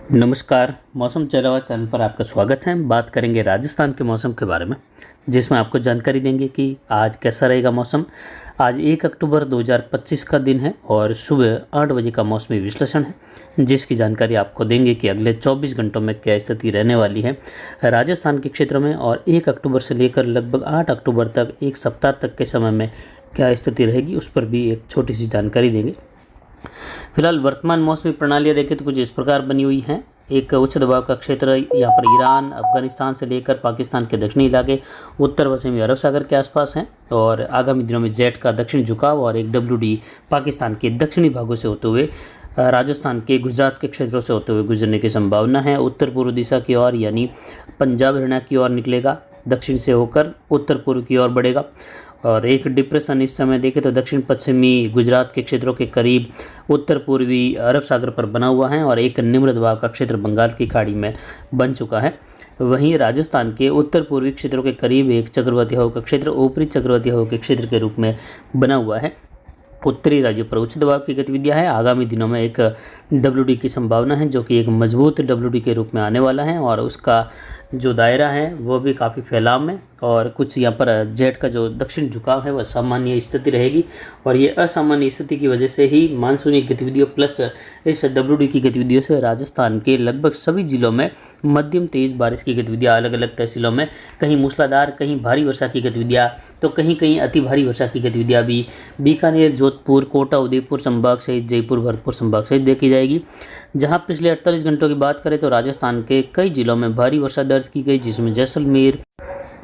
नमस्कार। मौसम चलावा चैनल पर आपका स्वागत है। बात करेंगे राजस्थान के मौसम के बारे में, जिसमें आपको जानकारी देंगे कि आज कैसा रहेगा मौसम। आज 1 अक्टूबर 2025 का दिन है और सुबह 8 बजे का मौसमी विश्लेषण है, जिसकी जानकारी आपको देंगे कि अगले 24 घंटों में क्या स्थिति रहने वाली है राजस्थान के क्षेत्र में, और 1 अक्टूबर से लेकर लगभग 8 अक्टूबर तक एक सप्ताह तक के समय में क्या स्थिति रहेगी, उस पर भी एक छोटी सी जानकारी देंगे। फिलहाल वर्तमान मौसमी प्रणालियाँ देखें तो कुछ इस प्रकार बनी हुई हैं। एक उच्च दबाव का क्षेत्र यहाँ पर ईरान, अफगानिस्तान से लेकर पाकिस्तान के दक्षिणी इलाके, उत्तर पश्चिमी अरब सागर के आसपास हैं, और आगामी दिनों में जेट का दक्षिण झुकाव और एक WD पाकिस्तान के दक्षिणी भागों से होते हुए राजस्थान के गुजरात के क्षेत्रों से होते हुए गुजरने की संभावना है। उत्तर पूर्व दिशा की ओर यानी पंजाब हरियाणा की ओर निकलेगा, दक्षिण से होकर उत्तर पूर्व की ओर बढ़ेगा। और एक डिप्रेशन इस समय देखें तो दक्षिण पश्चिमी गुजरात के क्षेत्रों के करीब उत्तर पूर्वी अरब सागर पर बना हुआ है, और एक निम्न दबाव का क्षेत्र बंगाल की खाड़ी में बन चुका है। वहीं राजस्थान के उत्तर पूर्वी क्षेत्रों के करीब एक चक्रवाती हवा का क्षेत्र ऊपरी चक्रवाती हवा के क्षेत्र के रूप में बना हुआ है। उत्तरी राज्यों पर उच्च दबाव की गतिविधियां है। आगामी दिनों में एक WD की संभावना है, जो कि एक मजबूत WD के रूप में आने वाला है, और उसका जो दायरा है वो भी काफ़ी फैलाव में, और कुछ यहाँ पर जेट का जो दक्षिण झुकाव है वह सामान्य स्थिति रहेगी। और ये असामान्य स्थिति की वजह से ही मानसूनी गतिविधियों प्लस इस WD की गतिविधियों से राजस्थान के लगभग सभी जिलों में मध्यम तेज़ बारिश की गतिविधियाँ, अलग अलग तहसीलों में कहीं मूसलाधार, कहीं भारी वर्षा की गतिविधियाँ, तो कहीं कहीं अति भारी वर्षा की गतिविधियाँ भी बीकानेर, जोधपुर, कोटा, उदयपुर संभाग सहित जयपुर, भरतपुर संभाग सहित देखी जाएगी। जहां पिछले 48 घंटों की बात करें तो राजस्थान के कई जिलों में भारी वर्षा दर्ज की गई, जिसमें जैसलमेर,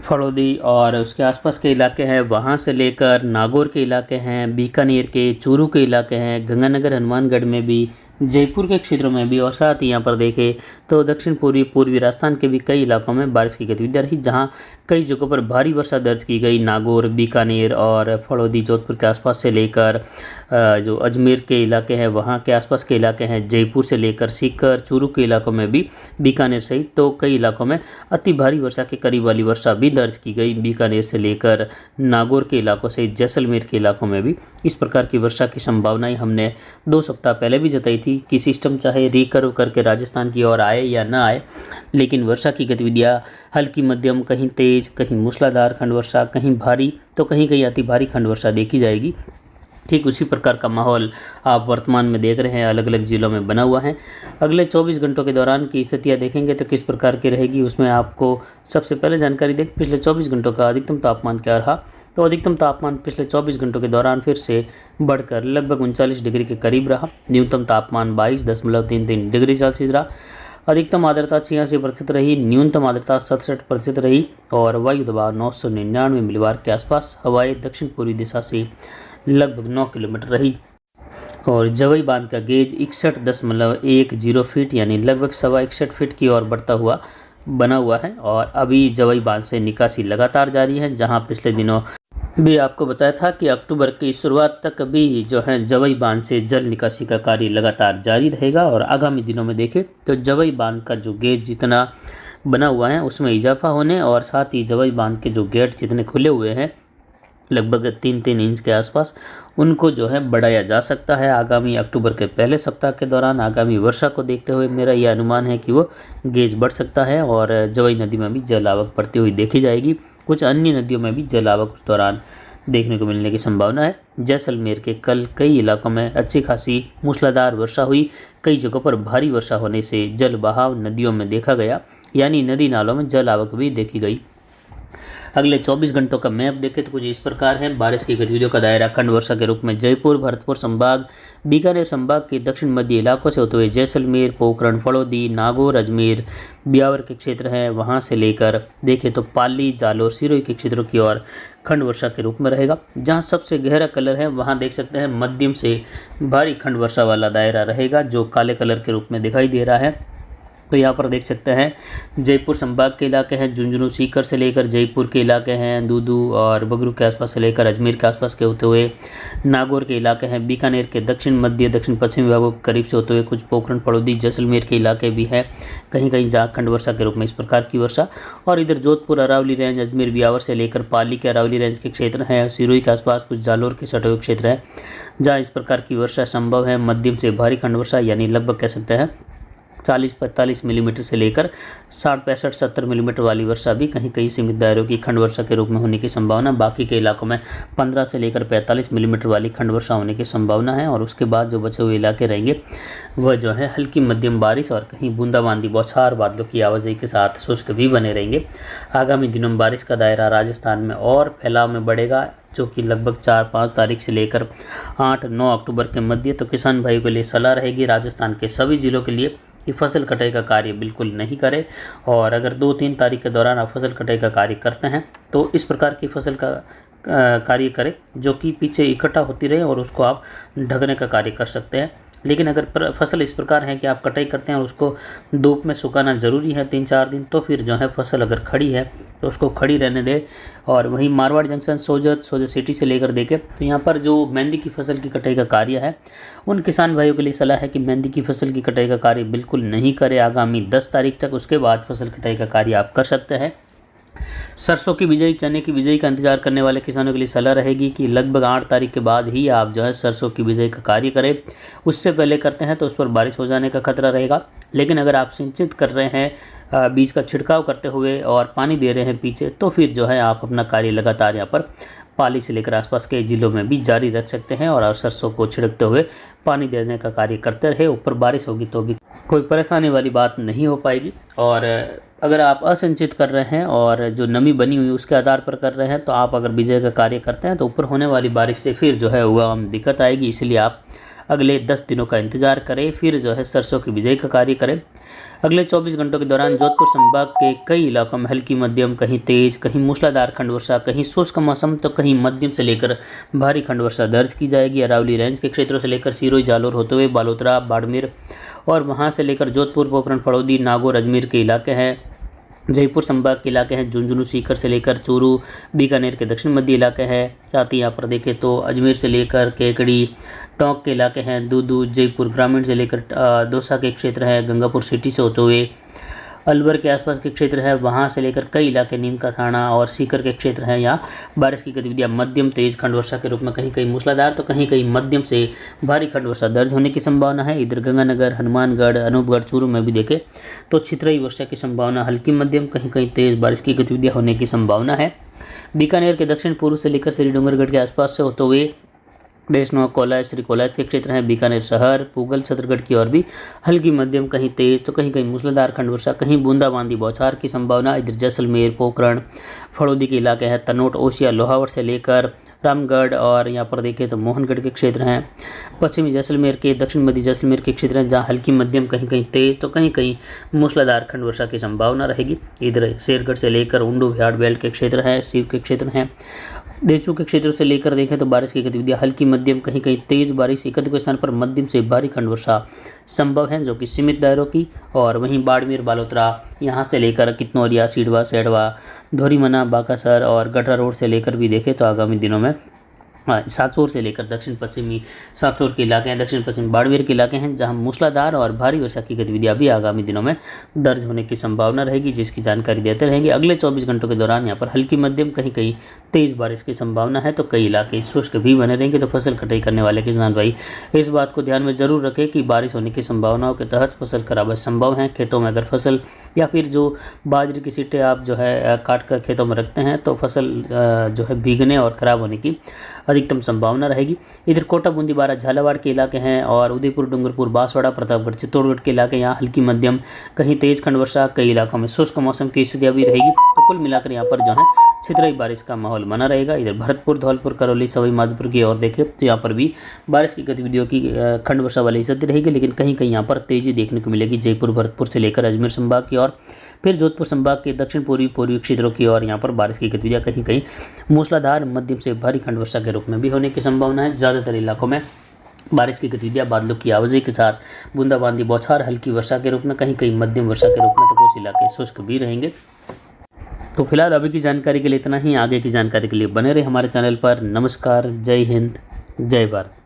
फड़ौदी और उसके आसपास के इलाके हैं, वहां से लेकर नागौर के इलाके हैं, बीकानेर के, चूरू के इलाके हैं, गंगानगर, हनुमानगढ़ में भी, जयपुर के क्षेत्रों में भी, और साथ ही यहाँ पर देखें तो दक्षिण पूर्वी राजस्थान के भी कई इलाकों में बारिश की गतिविधियाँ रही, जहाँ कई जगहों पर भारी वर्षा दर्ज की गई। नागौर, बीकानेर और फड़ौदी, जोधपुर के आसपास से लेकर जो अजमेर के इलाके हैं वहाँ के आसपास के इलाके हैं, जयपुर से लेकर सीकर, चूरू के इलाकों में भी, बीकानेर सहित तो कई इलाकों में अति भारी वर्षा के करीब वाली वर्षा भी दर्ज की गई। बीकानेर से लेकर नागौर के इलाकों से जैसलमेर के इलाकों में भी इस प्रकार की वर्षा की संभावनाएं हमने 2 सप्ताह पहले भी जताई थी कि सिस्टम चाहे रिकर्व करके राजस्थान की ओर आए या ना आए, लेकिन वर्षा की गतिविधियाँ हल्की मध्यम, कहीं तेज, कहीं मूसलाधार खंड वर्षा, कहीं भारी तो कहीं कहीं अति भारी खंड वर्षा देखी जाएगी। ठीक उसी प्रकार का माहौल आप वर्तमान में देख रहे हैं, अलग अलग जिलों में बना हुआ है। अगले 24 घंटों के दौरान की स्थितियां देखेंगे तो किस प्रकार की रहेगी, उसमें आपको सबसे पहले जानकारी दें पिछले 24 घंटों का अधिकतम तापमान क्या रहा। तो अधिकतम तापमान पिछले 24 घंटों के दौरान फिर से बढ़कर लगभग 39 डिग्री के करीब रहा। न्यूनतम तापमान 22.33 डिग्री सेल्सियस रहा। अधिकतम आर्द्रता 86% रही, न्यूनतम आर्द्रता 67% रही, और वायु दबाव 999 मिलीबार के आसपास। हवाएं दक्षिण पूर्वी दिशा से लगभग 9 किलोमीटर रही, और जवई बांध का गेज 61.10 फीट यानी लगभग 61 फीट की ओर बढ़ता हुआ बना हुआ है। और अभी जवई बांध से निकासी लगातार जारी है, जहां पिछले दिनों भी आपको बताया था कि अक्टूबर की शुरुआत तक भी जो है जवई बांध से जल निकासी का कार्य लगातार जारी रहेगा। और आगामी दिनों में देखें तो जवई बांध का जो गेज जितना बना हुआ है उसमें इजाफा होने, और साथ ही जवई बांध के जो गेट जितने खुले हुए हैं लगभग 3-3 इंच के आसपास, उनको जो है बढ़ाया जा सकता है आगामी अक्टूबर के पहले सप्ताह के दौरान। आगामी वर्षा को देखते हुए मेरा यह अनुमान है कि वो गेज बढ़ सकता है, और जवई नदी में भी जल आवक बढ़ती हुई देखी जाएगी। कुछ अन्य नदियों में भी जल आवक उस दौरान देखने को मिलने की संभावना है। जैसलमेर के कल कई इलाकों में अच्छी खासी मूसलाधार वर्षा हुई, कई जगहों पर भारी वर्षा होने से जल बहाव नदियों में देखा गया, यानी नदी नालों में जल आवक भी देखी गई। अगले 24 घंटों का मैप देखें तो कुछ इस प्रकार है। बारिश की गतिविधियों का दायरा खंड वर्षा के रूप में जयपुर, भरतपुर संभाग, बीकानेर संभाग के दक्षिण मध्य इलाकों से होते हुए जैसलमेर, पोखरण, फड़ौदी, नागौर, अजमेर, ब्यावर के क्षेत्र हैं, वहां से लेकर देखें तो पाली, जालोर, सिरोही के क्षेत्रों की ओर खंड वर्षा के रूप में रहेगा। जहां सबसे गहरा कलर है वहां देख सकते हैं मध्यम से भारी खंड वर्षा वाला दायरा रहेगा, जो काले कलर के रूप में दिखाई दे रहा है। तो यहाँ पर देख सकते हैं जयपुर संभाग के इलाके हैं, झुंझुनू, सीकर से लेकर जयपुर के इलाके हैं, दूदू और बगरू के आसपास से लेकर अजमेर के आसपास के होते हुए नागौर के इलाके हैं, बीकानेर के दक्षिण मध्य दक्षिण पश्चिम विभागों के करीब से होते हुए कुछ पोखरण, फड़ौदी, जैसलमेर के इलाके भी हैं, कहीं कहीं जहाँ खंड वर्षा के रूप में इस प्रकार की वर्षा। और इधर जोधपुर, अरावली रेंज, अजमेर, ब्यावर से लेकर पाली के अरावली रेंज के क्षेत्र हैं, सिरोही के आसपास कुछ जालोर के सटे हुए क्षेत्र हैं जहाँ इस प्रकार की वर्षा संभव है। मध्यम से भारी खंड वर्षा यानी लगभग कह सकते हैं 40-45 मिलीमीटर से लेकर 60-65-70 मिलीमीटर वाली वर्षा भी कहीं कहीं सीमित दायरों की खंड वर्षा के रूप में होने की संभावना। बाकी के इलाकों में 15 से लेकर 45 मिलीमीटर वाली खंड वर्षा होने की संभावना है। और उसके बाद जो बचे हुए इलाके रहेंगे वह जो है हल्की मध्यम बारिश और कहीं बूंदाबांदी बौछार बादलों की आवाजाही के साथ शुष्क भी बने रहेंगे। आगामी दिनों में बारिश का दायरा राजस्थान में और फैलाव में बढ़ेगा, जो कि लगभग 4-5 तारीख से लेकर 8-9 अक्टूबर के मध्य। तो किसान भाइयों के लिए सलाह रहेगी राजस्थान के सभी जिलों के लिए कि फसल कटाई का कार्य बिल्कुल नहीं करें। और अगर 2-3 तारीख के दौरान आप फसल कटाई का कार्य करते हैं तो इस प्रकार की फसल का कार्य करें जो कि पीछे इकट्ठा होती रहे और उसको आप ढकने का कार्य कर सकते हैं। लेकिन अगर फसल इस प्रकार है कि आप कटाई करते हैं और उसको धूप में सुखाना ज़रूरी है 3-4 दिन, तो फिर जो है फसल अगर खड़ी है तो उसको खड़ी रहने दें। और वहीं मारवाड़ जंक्शन, सोजत सिटी से लेकर देखें तो यहाँ पर जो मेहंदी की फसल की कटाई का कार्य है, उन किसान भाइयों के लिए सलाह है कि मेहंदी की फसल की कटाई का कार्य बिल्कुल नहीं करें आगामी 10 तारीख तक। उसके बाद फसल कटाई का कार्य आप कर सकते हैं। सरसों की बिजाई, चने की बिजाई का इंतजार करने वाले किसानों के लिए सलाह रहेगी कि लगभग 8 तारीख के बाद ही आप जो है सरसों की बिजाई का कार्य करें। उससे पहले करते हैं तो उस पर बारिश हो जाने का खतरा रहेगा। लेकिन अगर आप सिंचित कर रहे हैं बीज का छिड़काव करते हुए और पानी दे रहे हैं पीछे, तो फिर जो है आप अपना कार्य लगातार यहाँ पर पाली से लेकर आसपास के जिलों में भी जारी रख सकते हैं और सरसों को छिड़कते हुए पानी देने का कार्य करते रहे। ऊपर बारिश होगी तो भी कोई परेशानी वाली बात नहीं हो पाएगी। और अगर आप असिंचित कर रहे हैं और जो नमी बनी हुई उसके आधार पर कर रहे हैं, तो आप अगर बिजाई का कार्य करते हैं तो ऊपर होने वाली बारिश से फिर जो है हुआ दिक्कत आएगी। इसलिए आप अगले 10 दिनों का इंतजार करें, फिर जो है सरसों की बिजाई का कार्य करें। अगले 24 घंटों के दौरान जोधपुर संभाग के कई इलाकों में हल्की मध्यम, कहीं तेज, कहीं मूसलाधार खंड वर्षा, कहीं शुष्क मौसम तो कहीं मध्यम से लेकर भारी खंड वर्षा दर्ज की जाएगी। अरावली रेंज के क्षेत्रों से लेकर सिरोही, जालोर होते हुए बालोतरा, बाड़मेर और वहां से लेकर जोधपुर, पोखरण, फड़ौदी, नागौर, अजमेर के इलाके हैं। जयपुर संभाग के इलाके हैं झुंझुनू, सीकर से लेकर चूरू, बीकानेर के दक्षिण मध्य इलाके हैं। साथ ही यहाँ पर देखें तो अजमेर से लेकर केकड़ी, टोंक के इलाके हैं। दूदू, जयपुर ग्रामीण से लेकर दौसा के क्षेत्र है, गंगापुर सिटी से होते हुए अलवर के आसपास के क्षेत्र है, वहां से लेकर कई इलाके नीम का थाना और सीकर के क्षेत्र हैं। यहाँ बारिश की गतिविधियां मध्यम तेज खंड वर्षा के रूप में कहीं कहीं मूसलाधार तो कहीं कहीं मध्यम से भारी खंड वर्षा दर्ज होने की संभावना है। इधर गंगानगर, हनुमानगढ़, अनूपगढ़, चूरू में भी देखें तो छितरई वर्षा की संभावना हल्की मध्यम, कहीं कहीं तेज बारिश की गतिविधियां होने की संभावना है। बीकानेर के दक्षिण पूर्व से लेकर श्री डूंगरगढ़ के आसपास से होते हुए देशनोक, कोलायत, श्री कोलायत के क्षेत्र हैं। बीकानेर शहर, पूगल, छतरगढ़ की ओर भी हल्की मध्यम, कहीं तेज तो कहीं कहीं मूसलाधार खंड वर्षा, कहीं बूंदाबांदी बौछार की संभावना। इधर जैसलमेर, पोखरण, फड़ौदी के इलाके हैं। तनोट, ओसिया, लोहावट से लेकर रामगढ़ और यहाँ पर देखें तो मोहनगढ़ के क्षेत्र हैं। पश्चिमी जैसलमेर के, दक्षिण मध्य जैसलमेर के क्षेत्र हैं जहाँ हल्की मध्यम, कहीं कहीं तेज तो कहीं कहीं मूसलाधार खंड वर्षा की संभावना रहेगी। इधर शेरगढ़ से लेकर उंडू, व्याड़ बेल्ट के क्षेत्र हैं, सीव के क्षेत्र हैं। देचू के क्षेत्रों से लेकर देखें तो बारिश की गतिविधियां हल्की मध्यम, कहीं कहीं तेज बारिश, एक दो स्थान पर मध्यम से भारी खंड वर्षा संभव है जो कि सीमित दायरों की। और वहीं बाड़मेर, बालोतरा, यहाँ से लेकर कितनौरिया, सीडवा, सेडवा, धोरीमना, बाकासर और गटरा रोड से लेकर भी देखें तो आगामी दिनों में सातसोर से लेकर दक्षिण पश्चिमी सातसोर के इलाके हैं, दक्षिण पश्चिम बाड़मेर के इलाके हैं जहां मूसलाधार और भारी वर्षा की गतिविधियां भी आगामी दिनों में दर्ज होने की संभावना रहेगी, जिसकी जानकारी देते रहेंगे। अगले 24 घंटों के दौरान यहां पर हल्की मध्यम, कहीं कहीं तेज बारिश की संभावना है, तो कई इलाके शुष्क भी बने रहेंगे। तो फसल कटाई करने वाले किसान भाई इस बात को ध्यान में जरूर रखें कि बारिश होने की संभावनाओं के तहत फसल खराबा संभव है। खेतों में अगर फसल या फिर जो बाजरे की सीटें आप जो है काट कर खेतों में रखते हैं तो फसल जो है भीगने और ख़राब होने की अधिकतम संभावना रहेगी। इधर कोटा, बूंदी, बारा, झालावाड़ के इलाके हैं और उदयपुर, डूंगरपुर, बांसवाड़ा, प्रतापगढ़, चित्तौड़गढ़ के इलाके यहाँ हल्की मध्यम, कहीं तेज खंड वर्षा, कई इलाकों में शुष्क मौसम की स्थितियाँ भी रहेगी। तो कुल मिलाकर यहाँ पर जो है छितराई बारिश का माहौल बना रहेगा। इधर भरतपुर, धौलपुर, करौली, सवाई माधोपुर की ओर देखें तो यहाँ पर भी बारिश की गतिविधियों की खंड वर्षा वाली स्थिति रहेगी, लेकिन कहीं कहीं यहाँ पर तेजी देखने को मिलेगी। जयपुर, भरतपुर से लेकर अजमेर संभाग की ओर, फिर जोधपुर संभाग के दक्षिण पूर्वी क्षेत्रों की ओर यहाँ पर बारिश की गतिविधियाँ कहीं कहीं मूसलाधार मध्यम से भारी खंड वर्षा के रूप में भी होने की संभावना है। ज़्यादातर इलाकों में बारिश की गतिविधियाँ बादलों की आवाजाही के साथ बूंदाबांदी, बौछार, हल्की वर्षा के रूप में, कहीं कहीं मध्यम वर्षा के रूप में, तो कुछ इलाके शुष्क भी रहेंगे। तो फिलहाल अभी की जानकारी के लिए इतना ही। आगे की जानकारी के लिए बने रहे हमारे चैनल पर। नमस्कार, जय हिंद, जय भारत।